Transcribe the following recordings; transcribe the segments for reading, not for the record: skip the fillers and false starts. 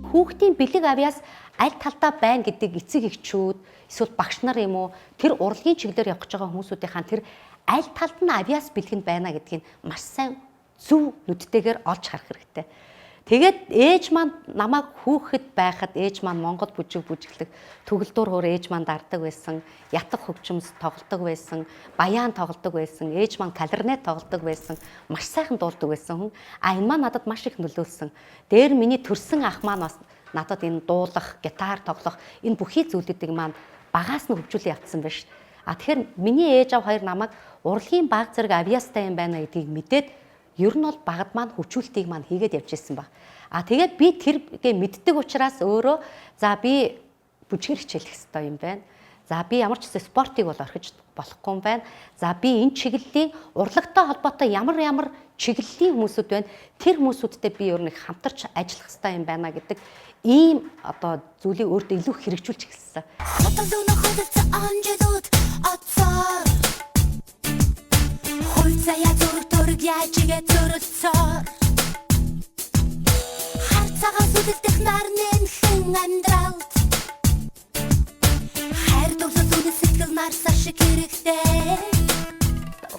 Хүүхдийн бэлэг авьяас аль талдаа байна гэдэг эцэг эхчүүд эсвэл багш нар юм уу тэр урлагийн чиглэлээр явах гэж байгаа хүмүүсүүдийн тэр аль талд нь авьяас бэлэг нь байна гэдгийг маш сайн зөв нүдтэйгээр олж харах хэрэгтэй. Тэгээд ээж маань намайг хүүхэд байхад ээж маань Монгол бүжиглэх төгөлдөр ээж маань дарддаг байсан, ятг хөгжимс тоглодог байсан, баян тоглодог байсан, ээж маань кларнет тоглодог байсан, маш сайхан дуулдаг байсан хүн. Энэ маань надад маш их нөлөөлсөн. Дээр миний төрсөн ах маань бас надад энэ дуулах, гитар тоглох энэ бүхий зүйлүүдийг маань багаас нь хөгжүүлэн явцсан байна шүү. Тэгэхээр миний ээж аав хоёр намайг урлагийн баг зэрэг авьяастай юм байна гэдгийг мэдээд ер нь бол багад маань хөгжүүлтийг маань хийгээд явж ирсэн баг. Тэгээд би тэргээ мэддэг учраас өөрөө за би бүжгээр хичээлэх хэрэгтэй юм байна. За би ямар ч гэсэн спортыг бол орхиж болохгүй юм байна. За би энэ чиглэлийн урлагтай холбоотой ямар чиглэлийн хүмүүсүүд байна. Тэр хүмүүсүүдтэй би ер нь хамтарч ажиллах хэрэгтэй юм байна гэдэг ийм одоо зүйлийг өөртөө илүү хэрэгжүүлж эхэлсэн. Яжигээ төрөлцөө Харцаагаас үлдэх нарны хэн амьдралд Хайр дурлал үнэ сэтгэл нарсаа шиг хэрэгтэй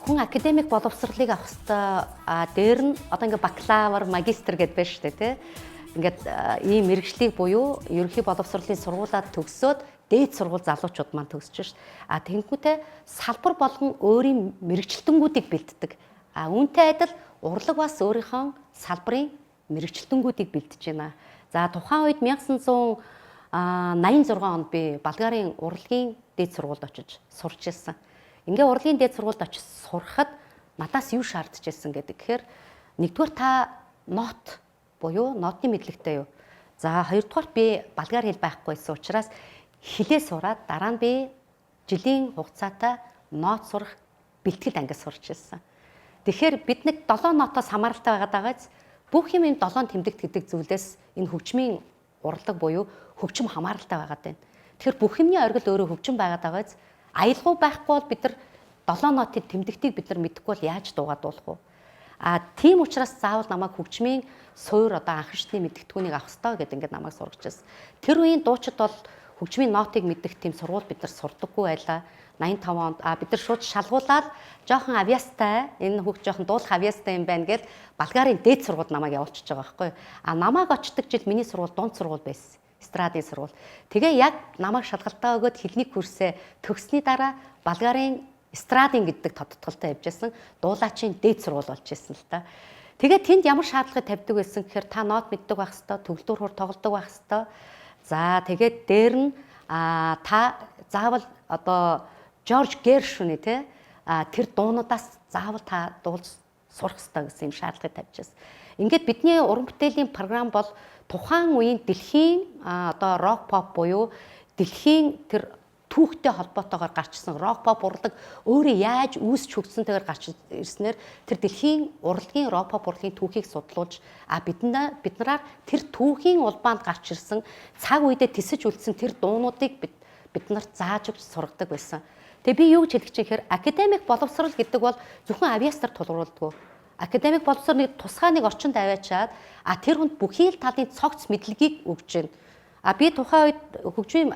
Хүн академик боловсролыг авах хэвээр дээр нь одоо ингээ бакалавр, магистр гэдээ байна шүү дээ тий. Ингээд ийм мэргэжлийг буюу ерөнхий боловсролын сургуулаад төгсөөд дээд сургууль залуучууд маань төгсөж шүү дээ. Тэгэнгүүтээ салбар болгон өөрийн мэргэжилтэнгүүдийг бэлддэг. Үүнтэй адил урлаг бас өөрийнхөө салбарын мэргэжилтэнгүүдийг бэлдэж байна. За тухайн үед 1986 онд би Болгарын урлагийн дээд сургуульд очиж сурч ирсэн. Ингээ урлагийн дээд сургуульд очиж сурахад надаас юу шаардж ирсэн гэдэг. Тэгэхээр нэгдүгээр та нот буюу нотны мэдлэгтэй юу. За хоёрдугаар би болгар хэл байхгүйсэн учраас хэлээ сураад дараа нь би жилийн хугацаатай нот сурах бэлтгэл ангид сурч ирсэн. Тэгэхээр бид нэг 7 нотоос хамааралтай байгаад байгаач бүх юм 7 тэмдэгт гэдэг зүйлээс энэ хөгжмийн урлаг буюу хөгжим хамааралтай байгаад байна. Тэгэхээр бүх юмны оргил өөрөө хөгжим байгаад байгаач аялгау байхгүй бол бид нар 7 нотын тэмдэгтийг бид нар мэдэхгүй бол яаж дуугаад болох вэ? Тийм учраас заавал намайг хөгжмийн суур одоо анх шатны мэдгэдэггүйнийг авах хэрэгтэй гэдэг ингээд намайг сургаж байсан. Тэр үеийн дуучид бол хөгжмийн нотыг мэддэг тийм сургууль бид нар сурдаггүй байлаа. 85 онд бид нар шууд шалгуулаад жоохон авьяастай энэ хүүхд жоохон дуулах авьяастай юм байна гэж Болгарын дээд сургуульд намайг явуулчихж байгаа байхгүй. Намайг очдог жил миний сургууль дунд сургууль байсан. Эстрадын сургууль. Тэгээ яг намайг шалгалтаа өгөөд хэлний курсээ төгссөний дараа Болгарын эстрадын гэдэг тодтголтой явжсэн дуулаачийн дээд сургууль болж ирсэн л та. Тэгээ тэнд ямар шаардлагыг тавьдаг байсан гэхээр та нот мэддэг байх хэвээр, төгөлдөр хур тоглодог байх хэвээр. За тэгээд дээр нь та заавал одоо Жорж Гершвины тэр дуунуудаас заавал та дуулж сурах хэрэгтэй гэсэн юм шаардлагыг тавьчихсан. Ингээд бидний уран бүтээлийн програм бол тухайн үеийн дэлхийн одоо рок поп буюу дэлхийн тэр түүхтэй холбоотойгоор гарчсан рок поп урлаг өөрөө яаж үүсч хөгжсөнтэйгээр гарч ирснээр тэр дэлхийн урлагийн рок поп урлагийн түүхийг судлуулж биднээр тэр түүхийн улбаанд гарч ирсэн цаг үедээ тисэж үлдсэн тэр дуунуудыг бид нарт зааж өгч сургадаг байсан. Тэгээ би юу гэж хэлэх чинь гэхээр академик боловсрол гэдэг бол зөвхөн авьяастар тулгуурлагдгүй. Академик боловсрол нэг тусгай нэг орчинд аваачаад тэр хүнд бүхий л талын цогц мэдлэгийг өгч байна. Би тухайн үед хөгжмийн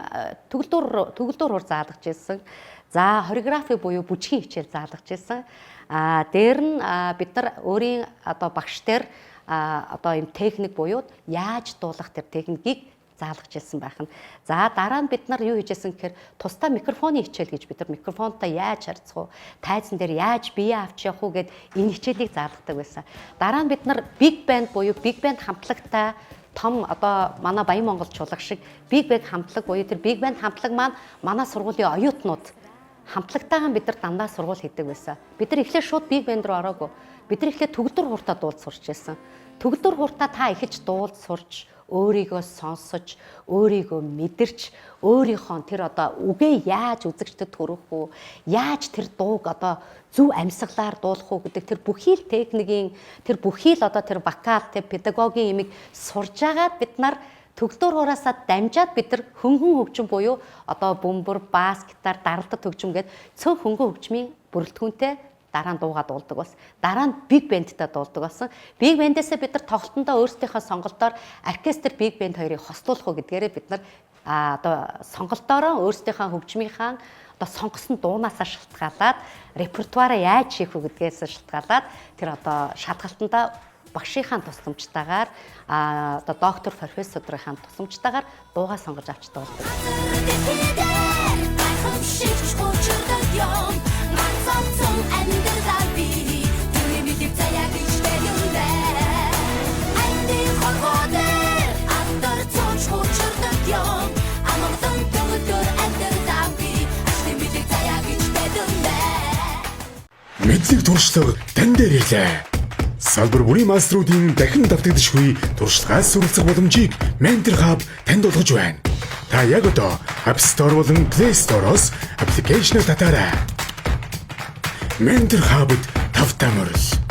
төгөлдөр хур заалгаж ирсэн. За хореографи буюу бүжгийн хичээл заалгаж ирсэн. Дээр нь бид нар өөрийн одоо багш дээр одоо энэ техник буюу яаж дуулах тэр техникийг заалгаж ирсэн байх нь. За дараа нь бид нар юу хийжсэн гэхээр тусдаа микрофоны хичээл гэж бид нар микрофонтой яаж харьцах уу, тайзан дээр яаж бие авч явах уу гэд энэ хичээлийг заалгадаг байсан. Дараа нь бид нар биг банд буюу биг банд хамтлагтай том одоо манай Баян Монгол чуулга шиг биг банд хамтлаг буюу тэр биг банд хамтлаг маань манай сургуулийн оюутнууд хамтлагтайгаа бид нар дандаа сургууль хийдэг байсан. Бид нар эхлээд шууд биг банд руу ороогүй. Бид нар эхлээд төгөлдөр хууртаа дуулж сурч байсан. Төгөлдөр хууртаа та эхэлж дуулж сурч өөрийгөө сонсож, өөрийгөө мэдэрч, өөрийнхөө тэр одоо үгээ яаж үзэгчдэд төрөх үү, яаж тэр дууг одоо зөв амьсгалаар дуулах уу гэдэг тэр бүхий л техникийн, тэр бүхий л одоо тэр вокал, тэр педагогийн юмыг сурж агаад бид нар төгөлдөр хураасаа дамжаад бид нар хөнгөн хөгжим буюу одоо бөмбөр, бас, гитар, даралдад хөгжим гээд цөөн хөнгөн хөгжмийн бүрэлдэхүүнтэй дараа нь дуугаа дуулдаг болсон. Дараа нь биг бэндтэй дуулдаг болсон. Биг бэндээсээ бид нар тоглолтондоо өөрсдийнхөө сонголтоор оркестр, биг бэнд хоёрыг хослуулах уу гэдгээрээ бид нар одоо сонголтоороо өөрсдийнхөө хөгжмийнхаа одоо сонгосон дуунаасаа шалтгаалаад репертуараа яаж хийх вэ гэдгээс шалтгаалаад тэр одоо шалгалтандаа багшийнхаа тусламжтайгаар одоо доктор, профессорын тусламжтайгаар дуугаа сонгож авч дуулдаг. Мэдлэг туршлага тань дээр ирлээ. Салбар бүрийн мастеруудын дахин давтагдшгүй туршлагаас суралцах боломжийг Mentor Hub танд олгож байна. Та яг одоо App Store болон Play Store-оос аппликейшн татаарай. Mentor Hub-д тавтамжтай мөрөл.